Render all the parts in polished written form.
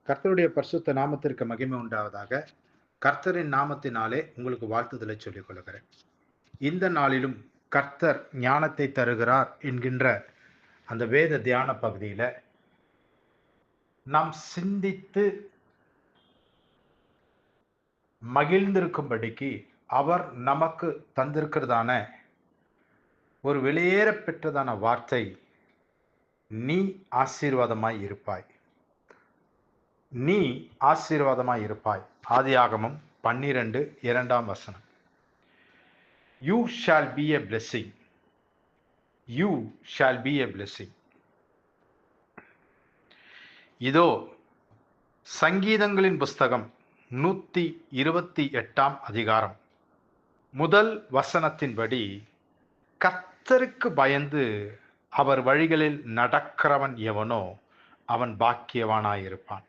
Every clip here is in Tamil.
கர்த்தருடைய பரிசுத்த நாமத்திற்கு மகிமை உண்டாவதாக. கர்த்தரின் நாமத்தினாலே உங்களுக்கு வாழ்த்துதலை சொல்லிக் கொள்கிறேன். இந்த நாளிலும் கர்த்தர் ஞானத்தை தருகிறார் என்கின்ற அந்த வேத தியான பகுதியில நாம் சிந்தித்து மகிழ்ந்திருக்கும்படிக்கு அவர் நமக்கு தந்திருக்கிறதான ஒரு வெளியேற பெற்றதான வார்த்தை, நீ ஆசீர்வாதமாய் இருப்பாய். நீ ஆசீர்வாதமாய் இருப்பாய். ஆதியாகமம் 12:2. You shall be a blessing. You shall be a blessing. இதோ சங்கீதங்களின் புஸ்தகம் 128 அதிகாரம் முதல் வசனத்தின்படி, கர்த்தருக்கு பயந்து அவர் வழிகளில் நடக்கிறவன் எவனோ அவன் பாக்கியவானாயிருப்பான்.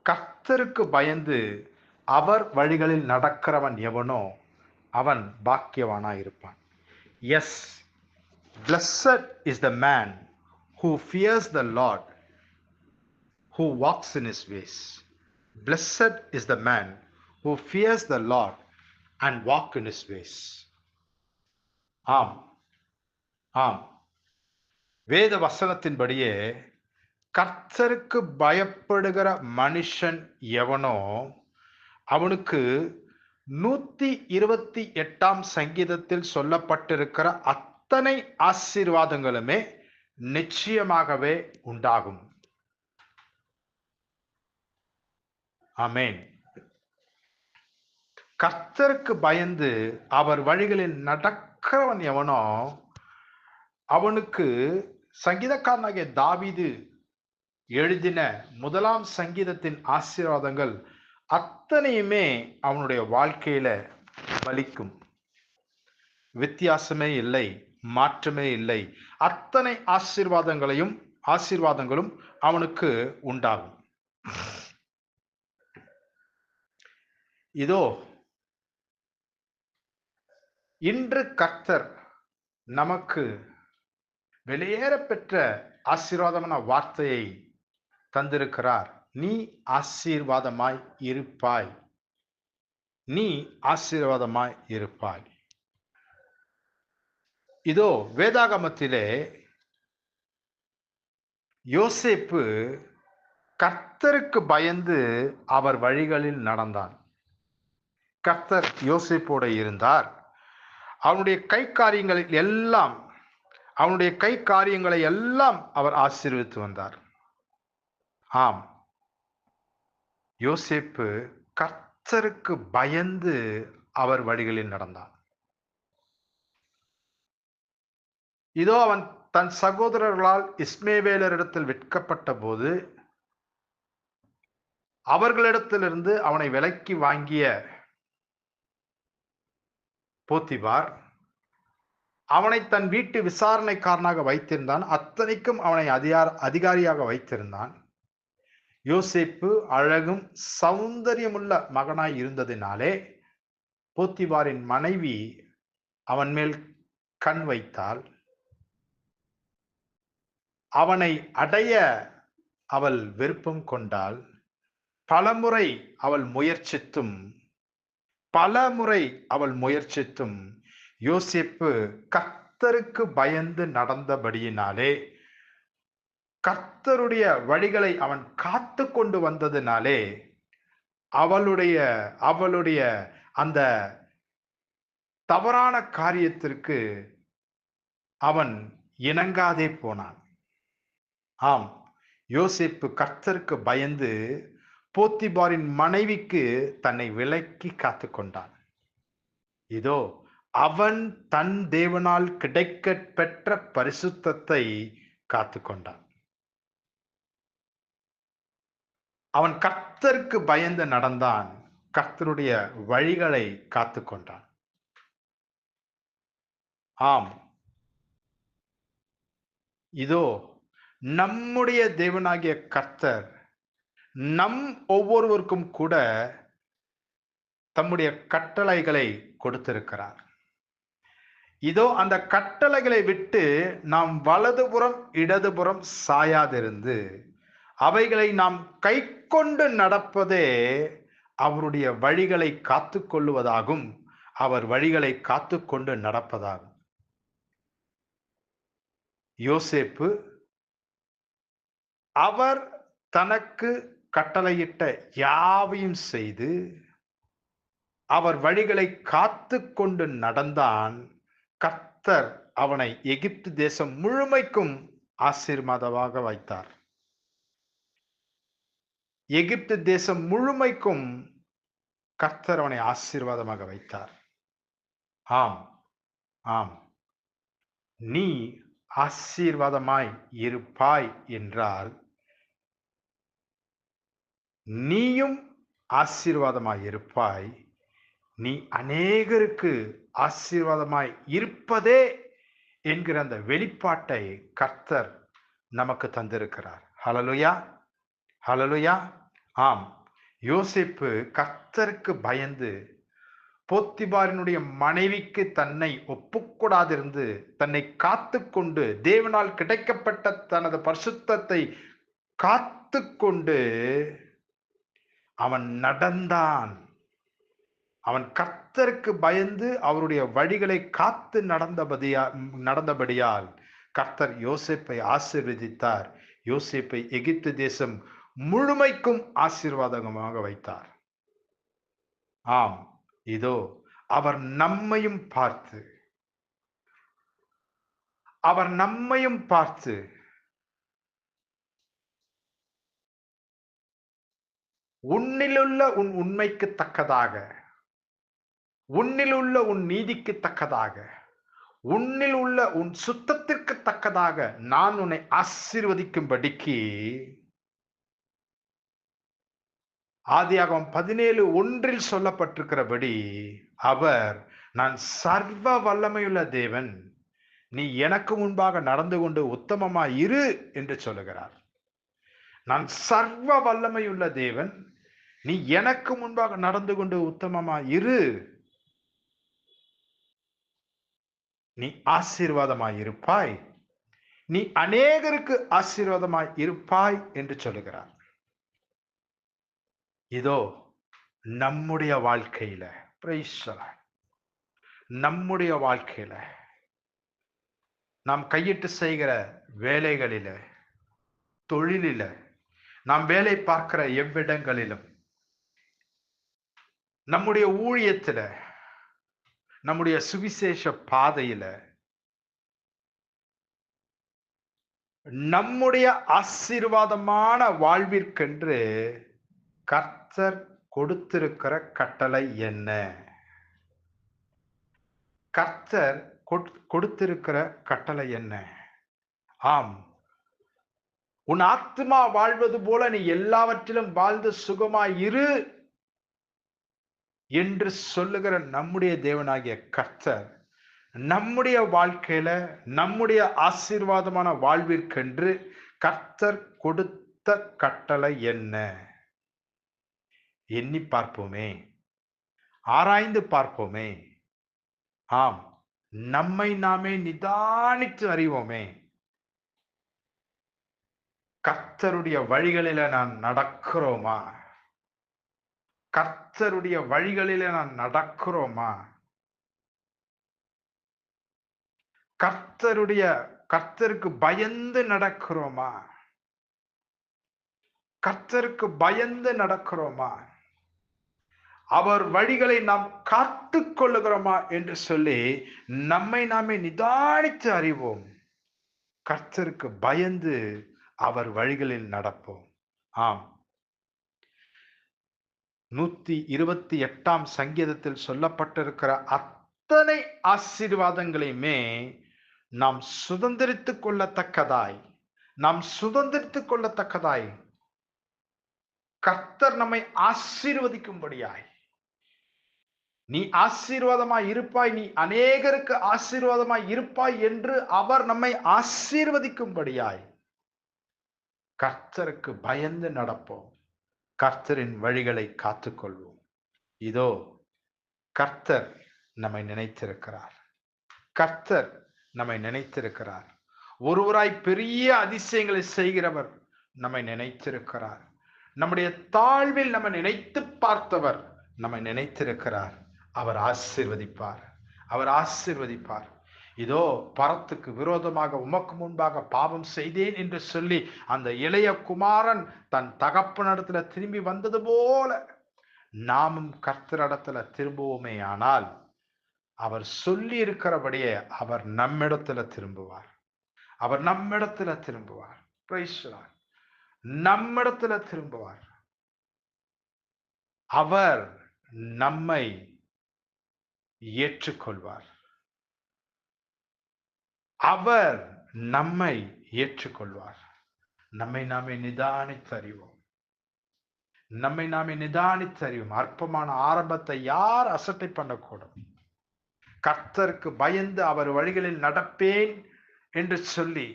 கர்த்தருக்கு பயந்து அவர் வழிகளில் நடக்கிறவன் எவனோ அவன் பாக்கியவானாயிருப்பான். Yes, blessed is the man who fears the Lord, who walks in his ways. Blessed is the man who fears the Lord and walk in his ways. ஆம், ஆம், வேத வசனத்தின்படியே கர்த்தருக்கு பயப்படுகிற மனுஷன் எவனோ அவனுக்கு 128 சங்கீதத்தில் சொல்லப்பட்டிருக்கிற அத்தனை ஆசீர்வாதங்களுமே நிச்சயமாகவே உண்டாகும். ஆமென். கர்த்தருக்கு பயந்து அவர் வழிகளில் நடக்கிறவன் எவனோ அவனுக்கு சங்கீதக்காரனாகிய தாவீது எழுதின 1 சங்கீதத்தின் ஆசீர்வாதங்கள் அத்தனையுமே அவனுடைய வாழ்க்கையில பலிக்கும். வித்தியாசமே இல்லை, மாற்றமே இல்லை. அத்தனை ஆசீர்வாதங்களும் அவனுக்கு உண்டாகும். இதோ இன்று கர்த்தர் நமக்கு வெளியேற பெற்ற ஆசீர்வாதமான வார்த்தையை தந்திருக்கிறார். நீ ஆசீர்வாதமாய் இருப்பாய். நீ ஆசீர்வாதமாய் இருப்பாய். இதோ வேதாகமத்திலே யோசேப்பு கர்த்தருக்கு பயந்து அவர் வழிகளில் நடந்தான். கர்த்தர் யோசேப்போடு இருந்தார். அவனுடைய கை காரியங்களை எல்லாம் அவர் ஆசீர்வதித்து வந்தார். ஆம், யோசேப்பு கர்த்தருக்கு பயந்து அவர் வழிகளில் நடந்தான். இதோ அவன் தன் சகோதரர்களால் இஸ்மவேலரிடத்தில் விற்கப்பட்ட போது அவர்களிடத்திலிருந்து அவனை விலைக்கு வாங்கிய போத்திபார் அவனை தன் வீட்டு விசாரணைக்காரனாக வைத்திருந்தான். அத்தனைக்கும் அவனை அதிகாரியாக வைத்திருந்தான். யோசேப்பு அழகும் சௌந்தரியமுள்ள மகனாய் இருந்ததினாலே போத்திபாரின் மனைவி அவன் மேல் கண் வைத்தாள். அவனை அடைய அவள் விருப்பம் கொண்டாள். பலமுறை அவள் முயற்சித்தும் யோசேப்பு கர்த்தருக்கு பயந்து நடந்தபடியினாலே, கர்த்தருடைய வழிகளை அவன் காத்து கொண்டு வந்ததினாலே அவளுடைய அந்த தவறான காரியத்திற்கு அவன் இணங்காதே போனான். ஆம், யோசேப்பு கர்த்தருக்கு பயந்து போத்திபாரின் மனைவிக்கு தன்னை விலக்கி காத்து கொண்டான். இதோ அவன் தன் தேவனால் கிடைக்க பெற்ற பரிசுத்தத்தை காத்து கொண்டான். அவன் கர்த்தருக்கு பயந்து நடந்தான். கர்த்தருடைய வழிகளை காத்து கொண்டான். ஆம், இதோ நம்முடைய தேவனாகிய கர்த்தர் நம் ஒவ்வொருவருக்கும் கூட தம்முடைய கட்டளைகளை கொடுத்திருக்கிறார். இதோ அந்த கட்டளைகளை விட்டு நாம் வலதுபுறம் இடதுபுறம் சாயாதிருந்து அவைகளை நாம் கை கொண்டு நடப்பதே அவருடைய வழிகளை காத்து கொள்ளுவதாகும். அவர் வழிகளை காத்து கொண்டு நடப்பதாகும். யோசேப்பு அவர் தனக்கு கட்டளையிட்ட யாவையும் செய்து அவர் வழிகளை காத்து கொண்டு நடந்தான். கர்த்தர் அவனை எகிப்து தேசம் முழுமைக்கும் ஆசீர்வாதமாக வைத்தார். எகிப்து தேசம் முழுமைக்கும் கர்த்தர் அவனை ஆசீர்வாதமாக வைத்தார். ஆம், ஆம், நீ ஆசீர்வாதமாய் இருப்பாய் என்றால் நீயும் ஆசீர்வாதமாய் இருப்பாய். நீ அநேகருக்கு ஆசீர்வாதமாய் இருப்பதே என்கிற அந்த வெளிப்பாட்டை கர்த்தர் நமக்கு தந்திருக்கிறார். ஹல்லேலூயா, ஹல்லேலூயா. ஆம், யோசேப்பு கர்த்தருக்கு பயந்து போத்திபாரினுடைய மனைவிக்கு தன்னை ஒப்புக்கூடாதிருந்து தன்னை காத்து கொண்டு தேவனால் கிடைக்கப்பட்ட தனது பரிசுத்தத்தை காத்து கொண்டு அவன் நடந்தான். அவன் கர்த்தருக்கு பயந்து அவருடைய வழிகளை காத்து நடந்தபடியால் கர்த்தர் யோசேப்பை ஆசீர்வதித்தார். யோசேப்பை எகிப்து தேசம் முழுமைக்கும் ஆசீர்வாதமாக வைத்தார். ஆம், இதோ அவர் நம்மையும் பார்த்து உன்னிலுள்ள உன் உண்மைக்கு தக்கதாக, உன்னிலுள்ள உன் நீதிக்கு தக்கதாக, உன்னில் உள்ள உன் சுத்தத்திற்கு தக்கதாக நான் உன்னை ஆசீர்வதிக்கும்படிக்கு ஆதியாகமம் 17:1 சொல்லப்பட்டிருக்கிறபடி அவர், நான் சர்வ வல்லமையுள்ள தேவன், நீ எனக்கு முன்பாக நடந்து கொண்டு உத்தமமாய் இரு என்று சொல்லுகிறார். நான் சர்வ வல்லமையுள்ள தேவன், நீ எனக்கு முன்பாக நடந்து கொண்டு உத்தமமாய் இரு, நீ ஆசீர்வாதமாய் இருப்பாய், நீ அநேகருக்கு ஆசீர்வாதமாய் இருப்பாய் என்று சொல்லுகிறார். இதோ நம்முடைய வாழ்க்கையில, நம்முடைய வாழ்க்கையில நாம் கையிட்டு செய்கிற வேலைகளில, தொழிலில, நாம் வேலை பார்க்கிற எவ்விடங்களிலும், நம்முடைய ஊழியத்துல, நம்முடைய சுவிசேஷ பாதையில, நம்முடைய ஆசீர்வாதமான வாழ்விற்கென்று கர்த்தர் கொடுத்திருக்கிற கட்டளை என்ன? கர்த்தர் கொடுத்திருக்கிற கட்டளை என்ன? ஆம், உன் ஆத்மா வாழ்வது போல நீ எல்லாவற்றிலும் வாழ்ந்து சுகமாய் இரு என்று சொல்லுகிற நம்முடைய தேவனாகிய கர்த்தர் நம்முடைய வாழ்க்கையில நம்முடைய ஆசீர்வாதமான வாழ்விற்கென்று கர்த்தர் கொடுத்த கட்டளை என்ன? எண்ணி பார்ப்போமே, ஆராய்ந்து பார்ப்போமே. ஆம், நம்மை நாமே நிதானித்து அறிவோமே. கர்த்தருடைய வழிகளில நான் நடக்கிறோமா? கர்த்தருடைய வழிகளில நான் நடக்கிறோமா? கர்த்தருக்கு பயந்து நடக்கிறோமா? கர்த்தருக்கு பயந்து நடக்கிறோமா? அவர் வழிகளை நாம் காத்து கொள்ளுகிறோமா என்று சொல்லி நம்மை நாமே நிதானித்து அறிவோம். கர்த்தருக்கு பயந்து அவர் வழிகளில் நடப்போம். ஆம், 128 சங்கீதத்தில் சொல்லப்பட்டிருக்கிற அத்தனை ஆசீர்வாதங்களையுமே நாம் சுதந்திரித்துக் கொள்ளத்தக்கதாய் கர்த்தர் நம்மை ஆசீர்வதிக்கும்படியாய், நீ ஆசீர்வாதமாய் இருப்பாய், நீ அநேகருக்கு ஆசீர்வாதமாய் இருப்பாய் என்று அவர் நம்மை ஆசீர்வதிக்கும்படியாய் கர்த்தருக்கு பயந்து நடப்போம். கர்த்தரின் வழிகளை காத்துக்கொள்வோம். இதோ கர்த்தர் நம்மை நினைத்திருக்கிறார். கர்த்தர் நம்மை நினைத்திருக்கிறார். ஒருவராய் பெரிய அதிசயங்களை செய்கிறவர், நம்மை நினைத்திருக்கிறார். நம்முடைய தாழ்வில் நம்ம நினைத்து பார்த்தவர் நம்மை நினைத்திருக்கிறார். அவர் ஆசீர்வதிப்பார். அவர் ஆசீர்வதிப்பார். இதோ பரத்துக்கு விரோதமாக உமக்கு முன்பாக பாவம் செய்தேன் என்று சொல்லி அந்த இளைய குமாரன் தன் தகப்பனிடத்துல திரும்பி வந்தது போல நாமும் கர்த்தரிடத்துல திரும்புவோமே ஆனால் அவர் சொல்லி இருக்கிறபடியே அவர் நம்மிடத்துல திரும்புவார். அவர் நம்மிடத்துல திரும்புவார். Praise the Lord. நம்மிடத்துல திரும்புவார். அவர் நம்மை ஏற்றுக்கொள்வார். அவர் நம்மை ஏற்றுக்கொள்வார். நம்மை நாமே நிதானித்தறிவோம். நம்மை நாமே நிதானித்தறிவோம். அற்பமான ஆரம்பத்தை யார் அசட்டை பண்ணக்கூடும்? கர்த்தருக்கு பயந்து அவர் வழிகளில் நடப்பேன் என்று சொல்லி,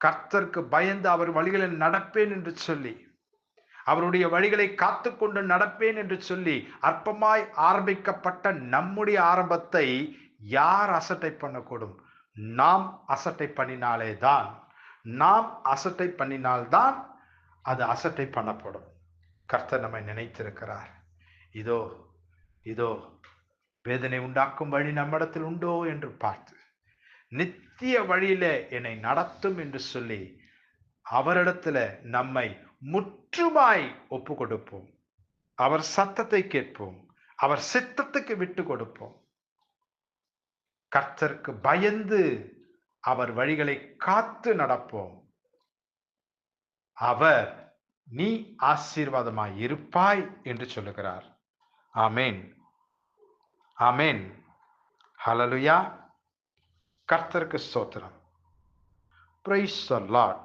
கர்த்தருக்கு பயந்து அவர் வழிகளில் நடப்பேன் என்று சொல்லி, அவருடைய வழிகளை காத்துக்கொண்டு நடப்பேன் என்று சொல்லி அற்பமாய் ஆரம்பிக்கப்பட்ட நம்முடைய ஆரம்பத்தை யார் அசட்டை பண்ணக்கூடும்? நாம் அசட்டை பண்ணினால்தான் அது அசட்டை பண்ணப்படும். கர்த்தர் நம்மை நினைத்திருக்கிறார். இதோ இதோ வேதனை உண்டாக்கும் வழி நம்மிடத்தில் உண்டோ என்று பார்த்து நித்திய வழியில என்னை நடத்தும் என்று சொல்லி அவரிடத்துல நம்மை முற்றுமாய் ஒப்பு கொடுப்போம். அவர் சத்தத்தை கேட்போம். அவர் சித்தத்துக்கு விட்டு கொடுப்போம். கர்த்தருக்கு பயந்து அவர் வழிகளை காத்து நடப்போம். அவர் நீ ஆசீர்வாதமாய் இருப்பாய் என்று சொல்லுகிறார். ஆமென், ஆமென், ஹல்லேலூயா. கர்த்தருக்கு ஸ்தோத்திரம். Praise the Lord.